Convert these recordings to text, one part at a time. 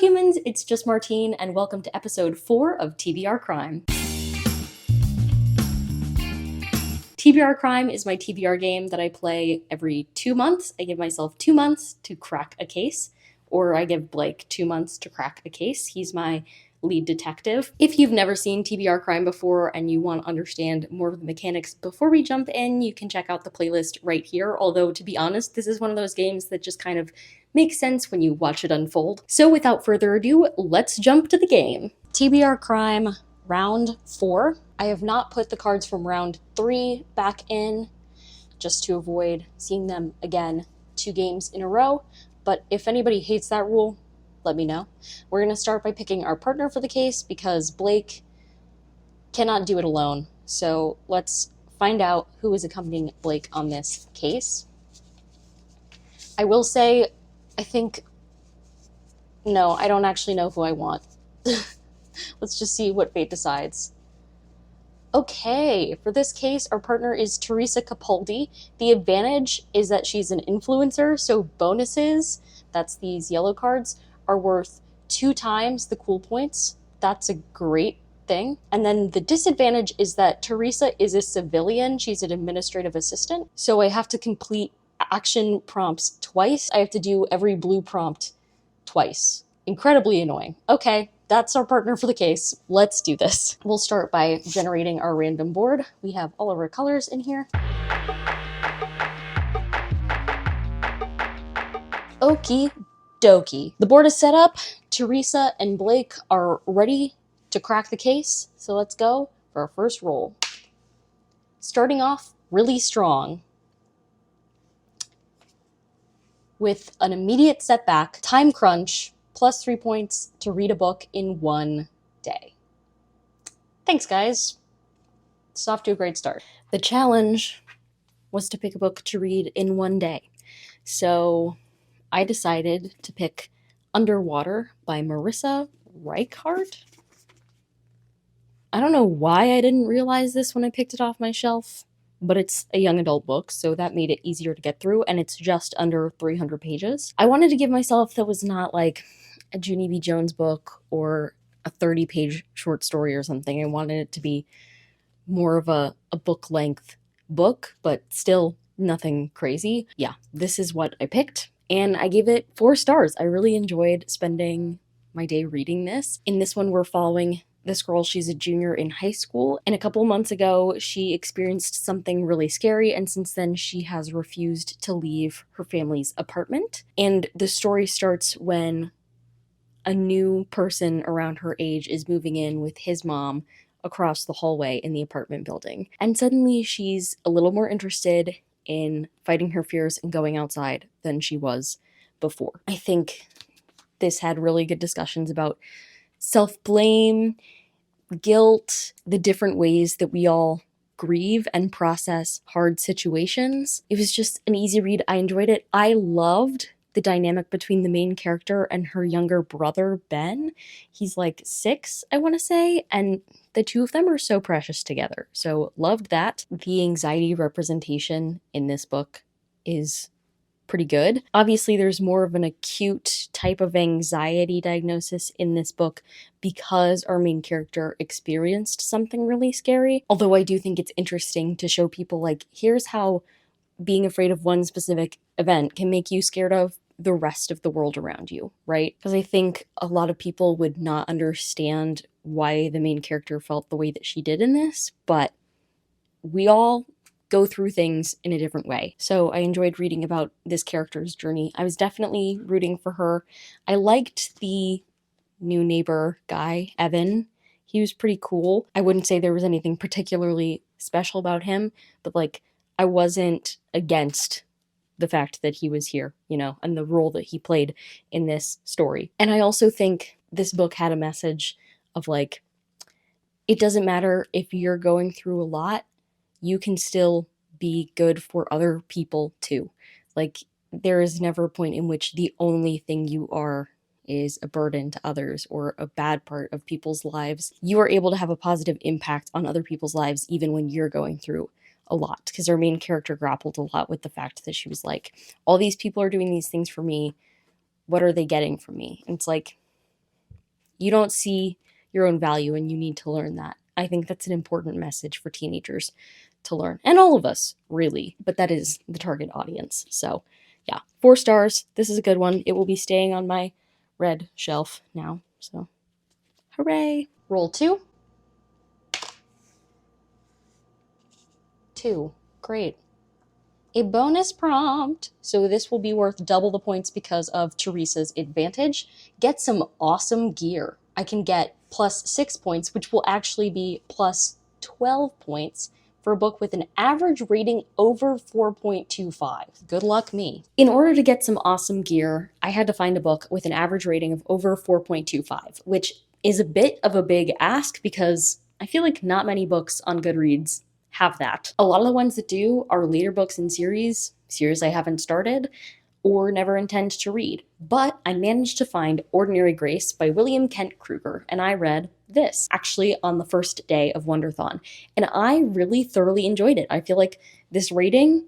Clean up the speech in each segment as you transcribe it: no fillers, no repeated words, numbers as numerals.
humans, it's just Martine, and welcome to episode 4 of TBR CRIME. TBR CRIME is my TBR game that I play every 2 months. I give myself 2 months to crack a case, or I give Blake 2 months to crack a case. He's my lead detective. If you've never seen TBR CRIME before and you want to understand more of the mechanics before we jump in, you can check out the playlist right here. Although, to be honest, this is one of those games that just kind of makes sense when you watch it unfold. So without further ado, let's jump to the game. TBR CRIME round 4. I have not put the cards from round 3 back in, just to avoid seeing them again 2 games in a row. But if anybody hates that rule, let me know. We're going to start by picking our partner for the case because Blake cannot do it alone. So let's find out who is accompanying Blake on this case. I will say, no, I don't actually know who I want. Let's just see what fate decides. Okay, for this case, our partner is Teresa Capaldi. The advantage is that she's an influencer, so bonuses, that's these yellow cards, are worth 2 times the cool points. That's a great thing. And then the disadvantage is that Teresa is a civilian. She's an administrative assistant. So I have to complete action prompts twice. I have to do every blue prompt twice. Incredibly annoying. Okay, that's our partner for the case. Let's do this. We'll start by generating our random board. We have all of our colors in here. Okie dokie. The board is set up. Teresa and Blake are ready to crack the case. So let's go for our first roll. Starting off really strong with an immediate setback, time crunch, plus 3 points to read a book in 1 day. Thanks, guys. It's off to a great start. The challenge was to pick a book to read in 1 day. So I decided to pick Underwater by Marissa Reichart. I don't know why I didn't realize this when I picked it off my shelf, but it's a young adult book, so that made it easier to get through, and it's just under 300 pages. I wanted to give myself that was not like a Junie B. Jones book or a 30-page short story or something. I wanted it to be more of a book-length book, but still nothing crazy. Yeah, this is what I picked. And I gave it 4 stars. I really enjoyed spending my day reading this. In this one, we're following this girl. She's a junior in high school. And a couple months ago, she experienced something really scary. And since then, she has refused to leave her family's apartment. And the story starts when a new person around her age is moving in with his mom across the hallway in the apartment building. And suddenly, she's a little more interested in fighting her fears and going outside than she was before. I think this had really good discussions about self-blame, guilt, the different ways that we all grieve and process hard situations. It was just an easy read. I enjoyed it. I loved the dynamic between the main character and her younger brother, Ben. He's like 6, I want to say, and the two of them are so precious together. So loved that. The anxiety representation in this book is pretty good. Obviously, there's more of an acute type of anxiety diagnosis in this book because our main character experienced something really scary. Although I do think it's interesting to show people, like, here's how being afraid of one specific event can make you scared of the rest of the world around you, right? Because I think a lot of people would not understand why the main character felt the way that she did in this, but we all go through things in a different way. So I enjoyed reading about this character's journey. I was definitely rooting for her. I liked the new neighbor guy, Evan. He was pretty cool. I wouldn't say there was anything particularly special about him, but like I wasn't against the fact that he was here, and the role that he played in this story. And I also think this book had a message of like, it doesn't matter if you're going through a lot, you can still be good for other people too. Like, there is never a point in which the only thing you are is a burden to others or a bad part of people's lives. You are able to have a positive impact on other people's lives even when you're going through a lot, because our main character grappled a lot with the fact that she was like, all these people are doing these things for me. What are they getting from me? And it's like, You don't see your own value, and you need to learn that. I think that's an important message for teenagers to learn, and all of us, really, but that is the target audience. So yeah, 4 stars. This is a good one. It will be staying on my red shelf now, so hooray. Roll 2. 2. Great. A bonus prompt. So this will be worth double the points because of Teresa's advantage. Get some awesome gear. I can get plus 6 points, which will actually be plus 12 points for a book with an average rating over 4.25. Good luck me. In order to get some awesome gear, I had to find a book with an average rating of over 4.25, which is a bit of a big ask because I feel like not many books on Goodreads have that. A lot of the ones that do are later books in series I haven't started or never intend to read. But I managed to find Ordinary Grace by William Kent Kruger, and I read this actually on the first day of Wonderthon, and I really thoroughly enjoyed it. I feel like this rating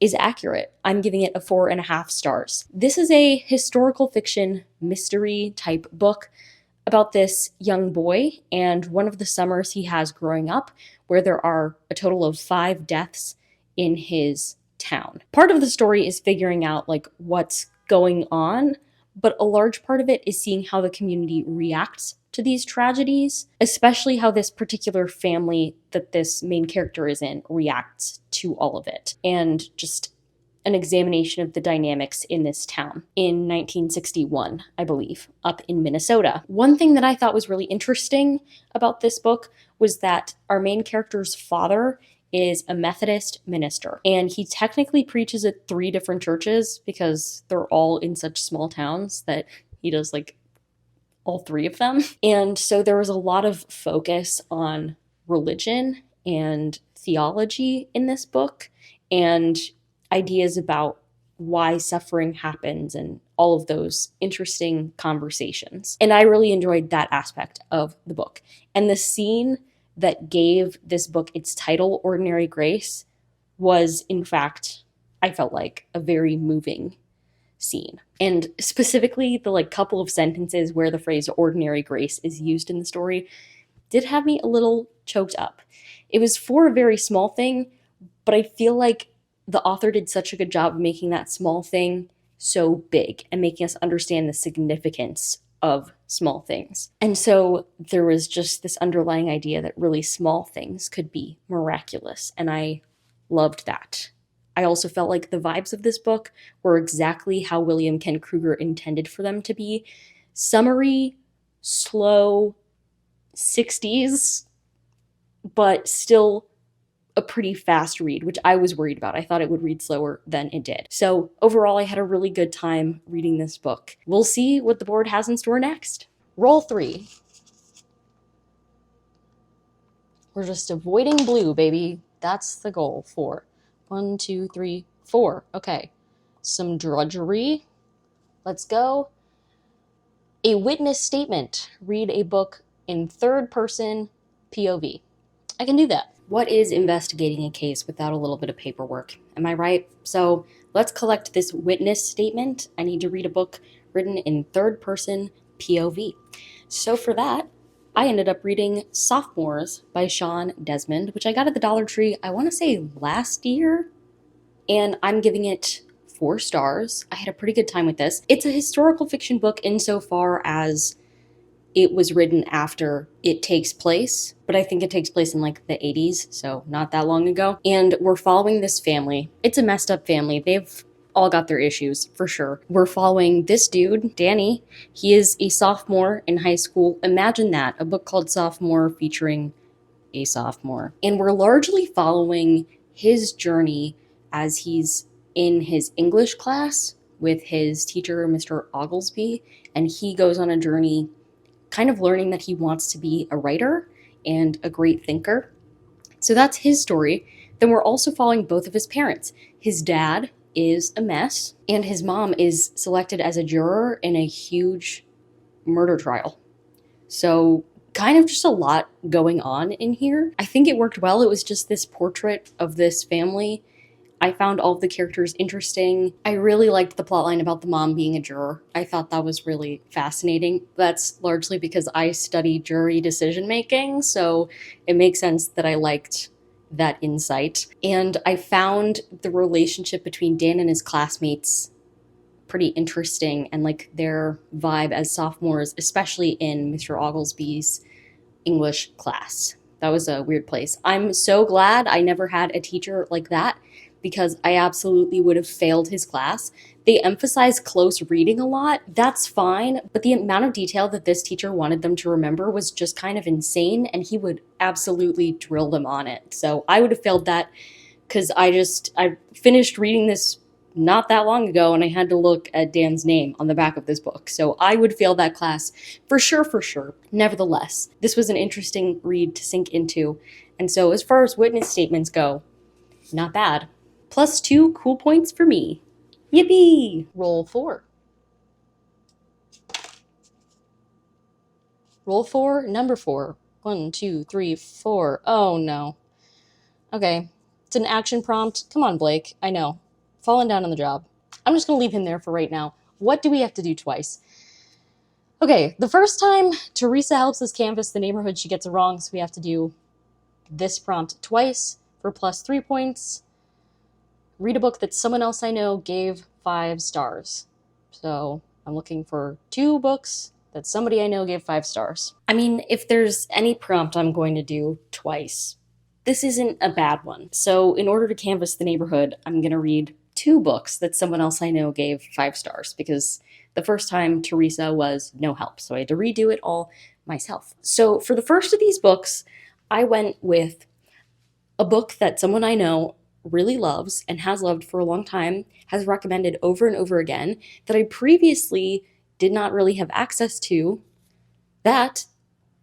is accurate. I'm giving it a 4.5 stars. This is a historical fiction mystery type book about this young boy and one of the summers he has growing up, where there are a total of 5 deaths in his town. Part of the story is figuring out like what's going on, but a large part of it is seeing how the community reacts to these tragedies, especially how this particular family that this main character is in reacts to all of it, and just an examination of the dynamics in this town in 1961, I believe, up in Minnesota. One thing that I thought was really interesting about this book was that our main character's father is a Methodist minister, and he technically preaches at 3 different churches because they're all in such small towns that he does like all 3 of them. And so there was a lot of focus on religion and theology in this book, and ideas about why suffering happens and all of those interesting conversations. And I really enjoyed that aspect of the book. And the scene that gave this book its title, Ordinary Grace, was in fact, I felt like, a very moving scene. And specifically the like couple of sentences where the phrase ordinary grace is used in the story did have me a little choked up. It was for a very small thing, but I feel like the author did such a good job of making that small thing so big and making us understand the significance of small things. And so there was just this underlying idea that really small things could be miraculous, and I loved that. I also felt like the vibes of this book were exactly how William Kent Kruger intended for them to be. Summery, slow, 60s, but still a pretty fast read, which I was worried about. I thought it would read slower than it did. So overall, I had a really good time reading this book. We'll see what the board has in store next. Roll 3. We're just avoiding blue, baby. That's the goal. 4. 1, 2, 3, 4. Okay. Some drudgery. Let's go. A witness statement. Read a book in 3rd person POV. I can do that. What is investigating a case without a little bit of paperwork? Am I right? So let's collect this witness statement. I need to read a book written in 3rd person POV. So for that, I ended up reading Sophomores by Sean Desmond, which I got at the Dollar Tree, I want to say last year, and I'm giving it 4 stars. I had a pretty good time with this. It's a historical fiction book insofar as it was written after it takes place, but I think it takes place in like the 80s, so not that long ago. And we're following this family. It's a messed up family. They've all got their issues, for sure. We're following this dude, Danny. He is a sophomore in high school. Imagine that, a book called Sophomore featuring a sophomore. And we're largely following his journey as he's in his English class with his teacher, Mr. Oglesby, and he goes on a journey kind of learning that he wants to be a writer and a great thinker. So that's his story. Then we're also following both of his parents. His dad is a mess, and his mom is selected as a juror in a huge murder trial. So kind of just a lot going on in here. I think it worked well. It was just this portrait of this family I found all of the characters interesting. I really liked the plotline about the mom being a juror. I thought that was really fascinating. That's largely because I study jury decision making, so it makes sense that I liked that insight. And I found the relationship between Dan and his classmates pretty interesting, and like their vibe as sophomores, especially in Mr. Oglesby's English class. That was a weird place. I'm so glad I never had a teacher like that, because I absolutely would have failed his class. They emphasize close reading a lot. That's fine, but the amount of detail that this teacher wanted them to remember was just kind of insane, and he would absolutely drill them on it. So I would have failed that, because I finished reading this not that long ago, and I had to look at Dan's name on the back of this book. So I would fail that class for sure. Nevertheless, this was an interesting read to sink into. And so as far as witness statements go, not bad. +2 cool points for me. Yippee! Roll 4. Roll 4, number 4. 1, 2, 3, 4. Oh no. Okay. It's an action prompt. Come on, Blake. I know. Falling down on the job. I'm just going to leave him there for right now. What do we have to do twice? Okay, the first time Teresa helps us canvass the neighborhood, she gets it wrong, so we have to do this prompt twice for +3 points. Read a book that someone else I know gave 5 stars. So I'm looking for 2 books that somebody I know gave 5 stars. I mean, if there's any prompt I'm going to do twice, this isn't a bad one. So in order to canvass the neighborhood, I'm going to read 2 books that someone else I know gave 5 stars, because the first time Teresa was no help. So I had to redo it all myself. So for the first of these books, I went with a book that someone I know really loves and has loved for a long time, has recommended over and over again, that I previously did not really have access to, that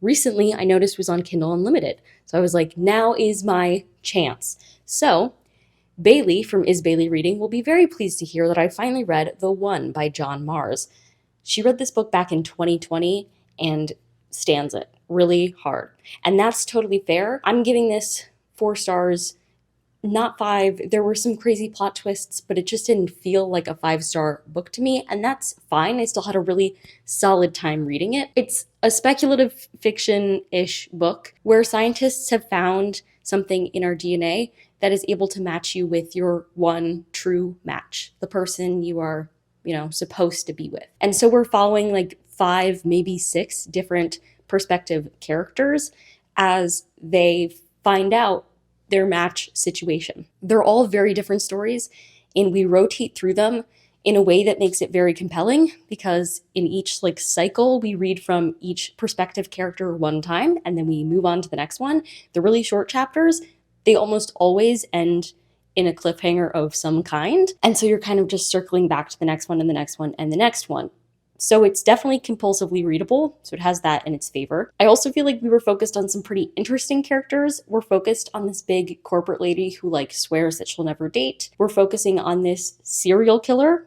recently I noticed was on Kindle Unlimited. So I was like, now is my chance. So Bailey from Is Bailey Reading will be very pleased to hear that I finally read The One by John Mars. She read this book back in 2020 and stands it really hard. And that's totally fair. I'm giving this 4 stars, not 5. There were some crazy plot twists, but it just didn't feel like a 5-star book to me, and that's fine. I still had a really solid time reading it. It's a speculative fiction-ish book where scientists have found something in our DNA that is able to match you with your one true match, the person you are, supposed to be with. And so we're following like 5, maybe 6 different perspective characters as they find out their match situation. They're all very different stories, and we rotate through them in a way that makes it very compelling, because in each cycle we read from each perspective character one time and then we move on to the next one. The really short chapters, they almost always end in a cliffhanger of some kind, and so you're kind of just circling back to the next one and the next one and the next one. So it's definitely compulsively readable, so it has that in its favor. I also feel like we were focused on some pretty interesting characters. We're focused on this big corporate lady who swears that she'll never date. We're focusing on this serial killer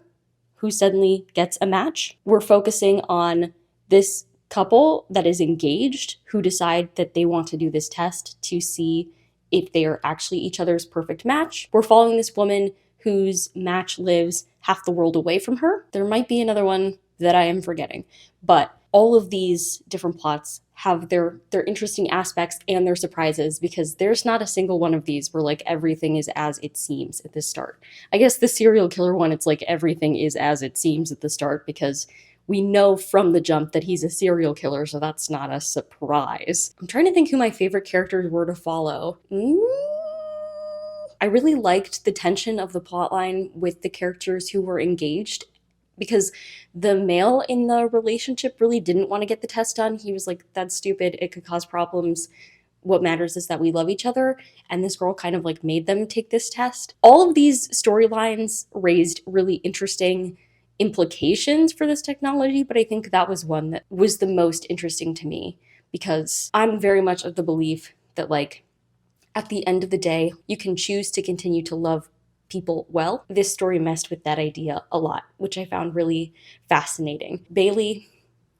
who suddenly gets a match. We're focusing on this couple that is engaged who decide that they want to do this test to see if they are actually each other's perfect match. We're following this woman whose match lives half the world away from her. There might be another one that I am forgetting, but all of these different plots have their interesting aspects and their surprises, because there's not a single one of these where everything is as it seems at the start. I guess the serial killer one, it's everything is as it seems at the start, because we know from the jump that he's a serial killer, so that's not a surprise. I'm trying to think who my favorite characters were to follow. I really liked the tension of the plotline with the characters who were engaged, because the male in the relationship really didn't want to get the test done. He was like, that's stupid, it could cause problems. What matters is that we love each other. And this girl kind of made them take this test. All of these storylines raised really interesting implications for this technology, but I think that was one that was the most interesting to me, because I'm very much of the belief that at the end of the day, you can choose to continue to love people well. This story messed with that idea a lot, which I found really fascinating. Bailey,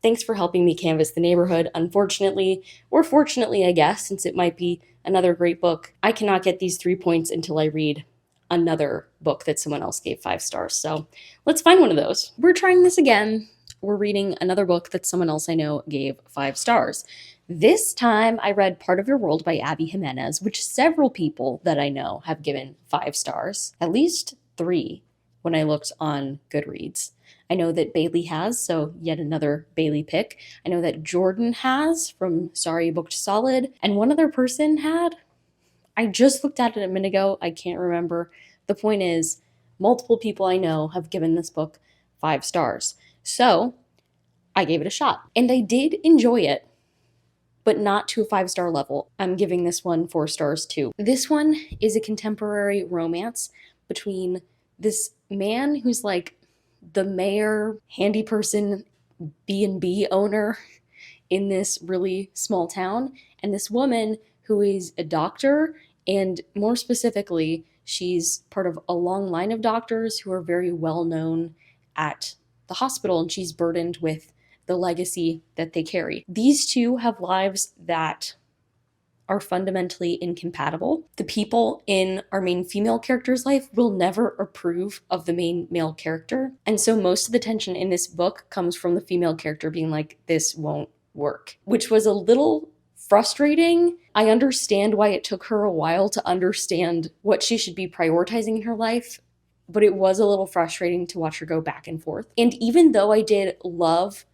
thanks for helping me canvass the neighborhood. Unfortunately, or fortunately, I guess, since it might be another great book, I cannot get these 3 points until I read another book that someone else gave 5 stars. So let's find one of those. We're trying this again. We're reading another book that someone else I know gave 5 stars. This time I read Part of Your World by Abby Jimenez, which several people that I know have given 5 stars, at least 3 when I looked on Goodreads. I know that Bailey has, so yet another Bailey pick. I know that Jordan has from Sorry You Booked Solid, and one other person had. I just looked at it a minute ago. I can't remember. The point is, multiple people I know have given this book 5 stars. So I gave it a shot, and I did enjoy it, but not to a 5-star level. I'm giving this one 4 stars too. This one is a contemporary romance between this man who's like the mayor, handy person, B&B owner in this really small town, and this woman who is a doctor, and more specifically, she's part of a long line of doctors who are very well known at the hospital, and she's burdened with the legacy that they carry. These two have lives that are fundamentally incompatible. The people in our main female character's life will never approve of the main male character. And so most of the tension in this book comes from the female character being like, this won't work, which was a little frustrating. I understand why it took her a while to understand what she should be prioritizing in her life, but it was a little frustrating to watch her go back and forth. And even though I did love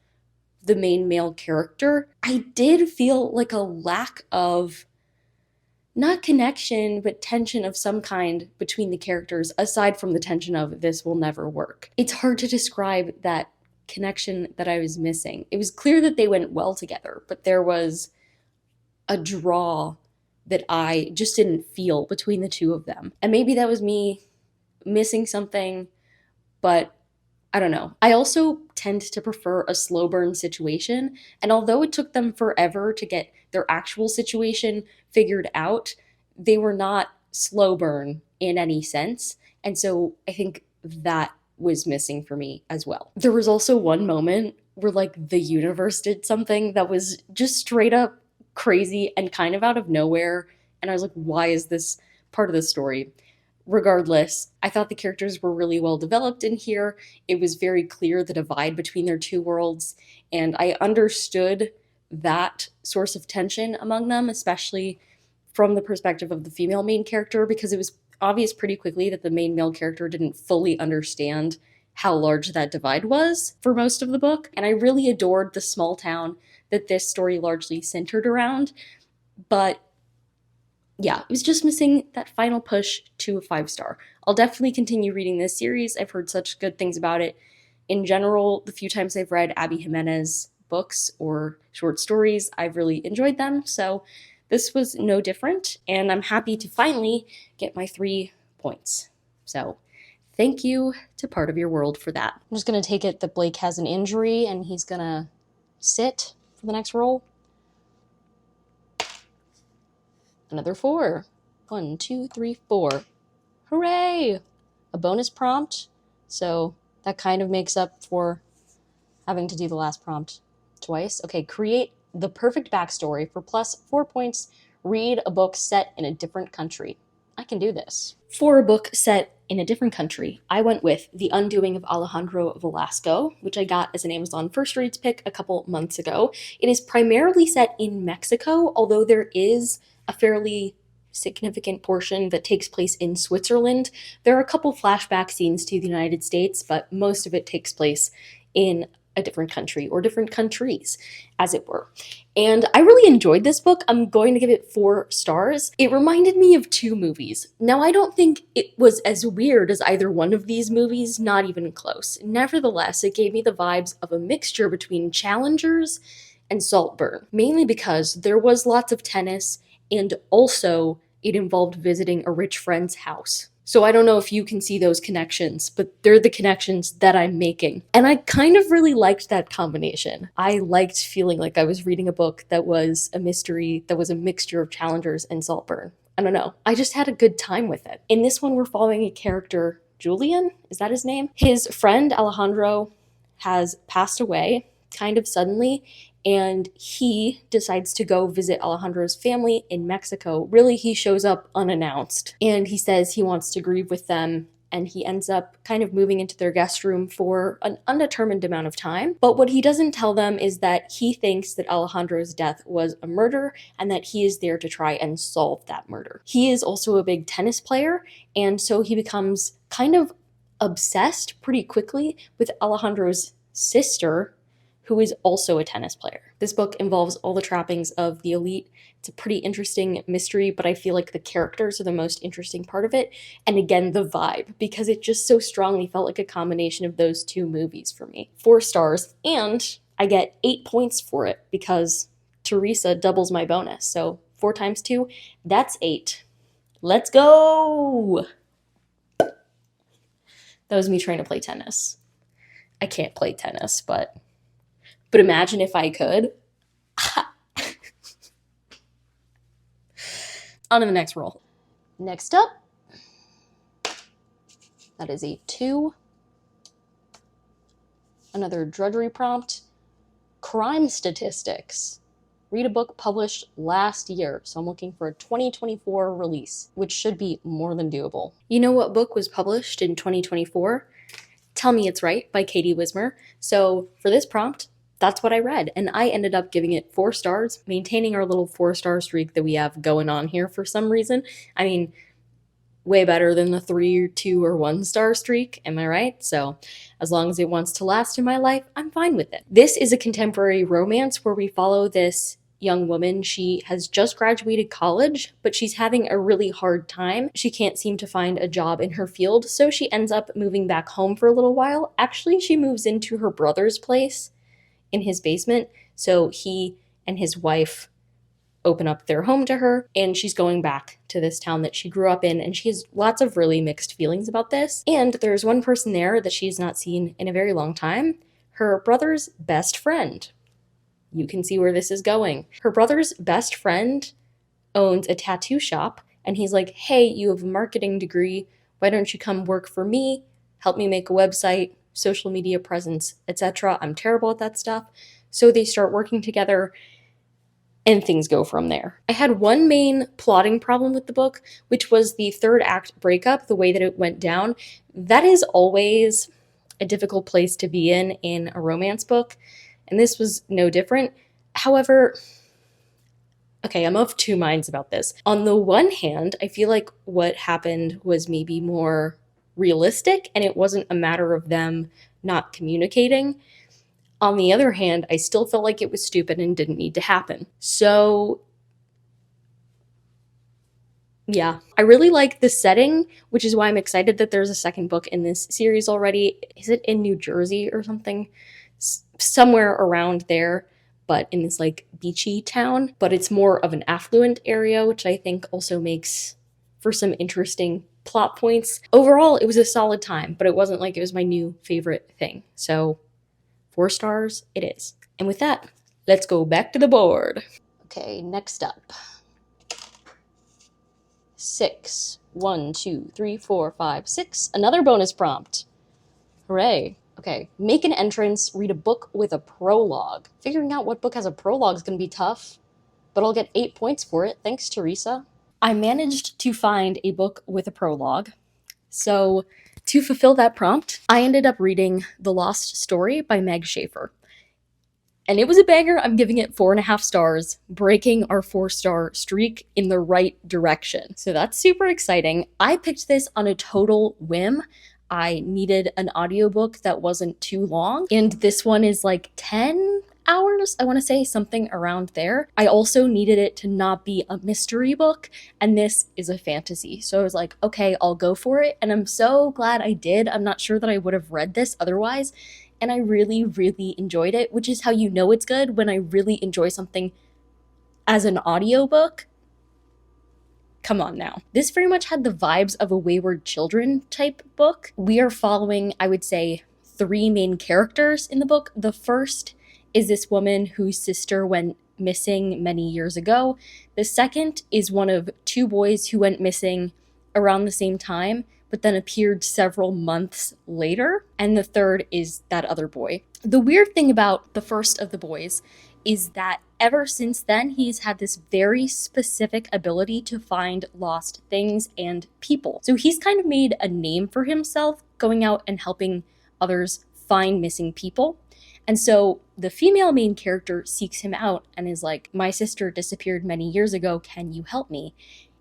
the main male character, I did feel like a lack of, not connection, but tension of some kind between the characters, aside from the tension of this will never work. It's hard to describe that connection that I was missing. It was clear that they went well together, but there was a draw that I just didn't feel between the two of them. And maybe that was me missing something, but I don't know. I also tend to prefer a slow burn situation, and although it took them forever to get their actual situation figured out, they were not slow burn in any sense, and so I think that was missing for me as well. There was also one moment where like the universe did something that was just straight up crazy and kind of out of nowhere, and I was like, why is this part of the story? Regardless, I thought the characters were really well developed in here. It was very clear the divide between their two worlds, and I understood that source of tension among them, especially from the perspective of the female main character, because it was obvious pretty quickly that the main male character didn't fully understand how large that divide was for most of the book. And I really adored the small town that this story largely centered around, but yeah, it was just missing that final push to a 5-star. I'll definitely continue reading this series. I've heard such good things about it. In general, the few times I've read Abby Jimenez books or short stories, I've really enjoyed them. So this was no different, and I'm happy to finally get my 3 points. So thank you to Part of Your World for that. I'm just going to take it that Blake has an injury and he's going to sit for the next roll. Another 4. 1, 2, 3, 4. Hooray! A bonus prompt. So that kind of makes up for having to do the last prompt twice. Okay, create the perfect backstory for plus 4 points. Read a book set in a different country. I can do this. For a book set in a different country, I went with The Undoing of Alejandro Velasco, which I got as an Amazon First Reads pick a couple months ago. It is primarily set in Mexico, although there is a fairly significant portion that takes place in Switzerland. There are a couple flashback scenes to the United States, but most of it takes place in a different country, or different countries, as it were. And I really enjoyed this book. I'm going to give it 4 stars. It reminded me of 2 movies. Now, I don't think it was as weird as either one of these movies, not even close. Nevertheless, it gave me the vibes of a mixture between Challengers and Saltburn, mainly because there was lots of tennis, and also it involved visiting a rich friend's house. So I don't know if you can see those connections, but they're the connections that I'm making. And I kind of really liked that combination. I liked feeling like I was reading a book that was a mystery, that was a mixture of Challengers and Saltburn. I don't know. I just had a good time with it. In this one, we're following a character, Julian, is that his name? His friend, Alejandro, has passed away kind of suddenly, and he decides to go visit Alejandro's family in Mexico. Really, he shows up unannounced, and he says he wants to grieve with them, and he ends up kind of moving into their guest room for an undetermined amount of time. But what he doesn't tell them is that he thinks that Alejandro's death was a murder and that he is there to try and solve that murder. He is also a big tennis player, and so he becomes kind of obsessed pretty quickly with Alejandro's sister, who is also a tennis player. This book involves all the trappings of the elite. It's a pretty interesting mystery, but I feel like the characters are the most interesting part of it. And again, the vibe, because it just so strongly felt like a combination of those two movies for me. 4 stars, and I get 8 points for it because Teresa doubles my bonus. So 4 times 2, that's 8. Let's go! That was me trying to play tennis. I can't play tennis, but imagine if I could. On to the next roll. Next up, that is a 2. Another drudgery prompt. Crime statistics. Read a book published last year, so I'm looking for a 2024 release, which should be more than doable. You know what book was published in 2024? Tell Me It's Right by Katie Wismer. So for this prompt, that's what I read, and I ended up giving it 4 stars, maintaining our little 4-star streak that we have going on here for some reason. I mean, way better than the 3, 2, or 1-star streak, am I right? So as long as it wants to last in my life, I'm fine with it. This is a contemporary romance where we follow this young woman. She has just graduated college, but she's having a really hard time. She can't seem to find a job in her field, so she ends up moving back home for a little while. Actually, she moves into her brother's place in his basement, so he and his wife open up their home to her, and she's going back to this town that she grew up in, and she has lots of really mixed feelings about this. And there's one person there that she's not seen in a very long time, her brother's best friend. You can see where this is going. Her brother's best friend owns a tattoo shop, and he's like, hey, you have a marketing degree, why don't you come work for me, help me make a website, social media presence, etc. I'm terrible at that stuff. So they start working together, and things go from there. I had one main plotting problem with the book, which was the 3rd act breakup, the way that it went down. That is always a difficult place to be in a romance book, and this was no different. However, okay, I'm of 2 minds about this. On the one hand, I feel like what happened was maybe more realistic, and it wasn't a matter of them not communicating. On the other hand, I still felt like it was stupid and didn't need to happen. So yeah, I really like the setting, which is why I'm excited that there's a 2nd book in this series already. Is it in New Jersey or something? Somewhere around there, but in this like beachy town. But it's more of an affluent area, which I think also makes for some interesting plot points. Overall, it was a solid time, but it wasn't like it was my new favorite thing. So 4 stars it is. And with that, let's go back to the board. Okay, next up. 6. 1, 2, 3, 4, 5, 6. Another bonus prompt. Hooray. Okay, make an entrance, read a book with a prologue. Figuring out what book has a prologue is going to be tough, but I'll get 8 points for it. Thanks, Teresa. I managed to find a book with a prologue. So to fulfill that prompt, I ended up reading The Lost Story by Meg Schaefer. And it was a banger. I'm giving it 4.5 stars, breaking our 4-star streak in the right direction. So that's super exciting. I picked this on a total whim. I needed an audiobook that wasn't too long, and this one is like 10 hours, I want to say, something around there. I also needed it to not be a mystery book, and this is a fantasy. So I was like, okay, I'll go for it, and I'm so glad I did. I'm not sure that I would have read this otherwise, and I really, really enjoyed it, which is how you know it's good, when I really enjoy something as an audiobook. Come on now. This very much had the vibes of a Wayward Children type book. We are following, I would say, 3 main characters in the book. The first is this woman whose sister went missing many years ago. The second is one of 2 boys who went missing around the same time, but then appeared several months later. And the third is that other boy. The weird thing about the first of the boys is that ever since then, he's had this very specific ability to find lost things and people. So he's kind of made a name for himself going out and helping others find missing people. And so the female main character seeks him out and is like, my sister disappeared many years ago, can you help me?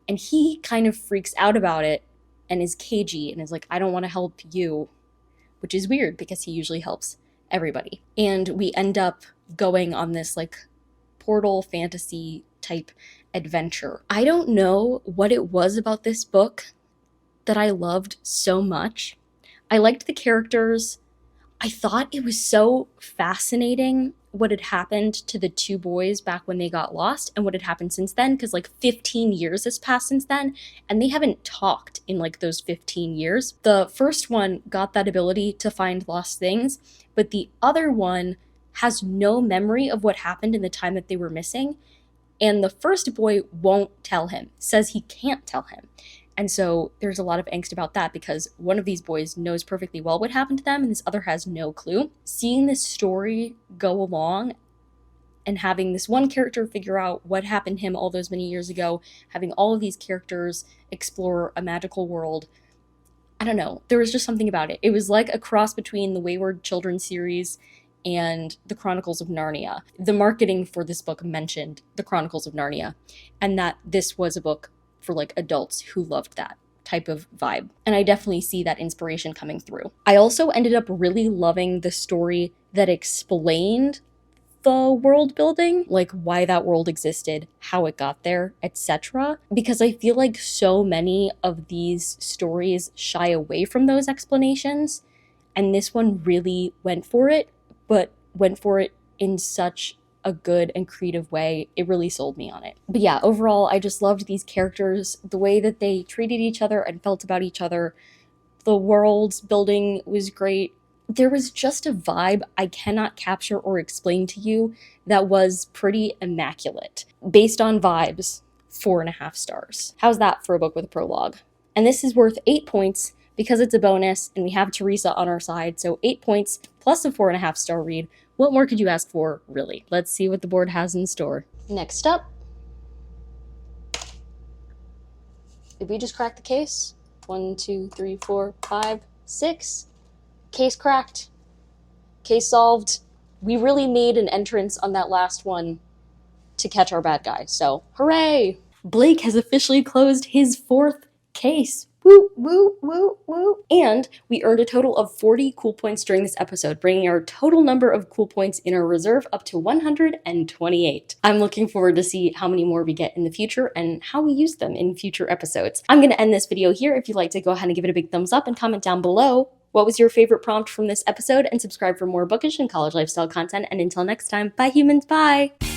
And he kind of freaks out about it and is cagey and is like, I don't want to help you, which is weird because he usually helps everybody. And we end up going on this like portal fantasy type adventure. I don't know what it was about this book that I loved so much. I liked the characters. I thought it was so fascinating what had happened to the two boys back when they got lost and what had happened since then, because like 15 years has passed since then and they haven't talked in like those 15 years. The first one got that ability to find lost things, but the other one has no memory of what happened in the time that they were missing. And the first boy won't tell him, says he can't tell him. And so there's a lot of angst about that because one of these boys knows perfectly well what happened to them and this other has no clue. Seeing this story go along and having this one character figure out what happened to him all those many years ago, having all of these characters explore a magical world, I don't know, there was just something about it. It was like a cross between the Wayward Children series and the Chronicles of Narnia. The marketing for this book mentioned the Chronicles of Narnia and that this was a book for like adults who loved that type of vibe. And I definitely see that inspiration coming through. I also ended up really loving the story that explained the world building, like why that world existed, how it got there, etc. Because I feel like so many of these stories shy away from those explanations, and this one really went for it, but went for it in such a good and creative way. It really sold me on it. But yeah, overall, I just loved these characters, the way that they treated each other and felt about each other. The world building was great. There was just a vibe I cannot capture or explain to you that was pretty immaculate. Based on vibes, 4.5 stars. How's that for a book with a prologue? And this is worth 8 points because it's a bonus and we have Teresa on our side. So 8 points plus a 4.5 star read. What more could you ask for, really? Let's see what the board has in store. Next up, did we just crack the case? 1, 2, 3, 4, 5, 6. Case cracked. Case solved. We really made an entrance on that last one to catch our bad guy, so hooray! Blake has officially closed his 4th case. Woo, woo, woo, woo. And we earned a total of 40 cool points during this episode, bringing our total number of cool points in our reserve up to 128. I'm looking forward to see how many more we get in the future and how we use them in future episodes. I'm going to end this video here. If you'd like to go ahead and give it a big thumbs up and comment down below what was your favorite prompt from this episode, and subscribe for more bookish and college lifestyle content. And until next time, bye humans, bye!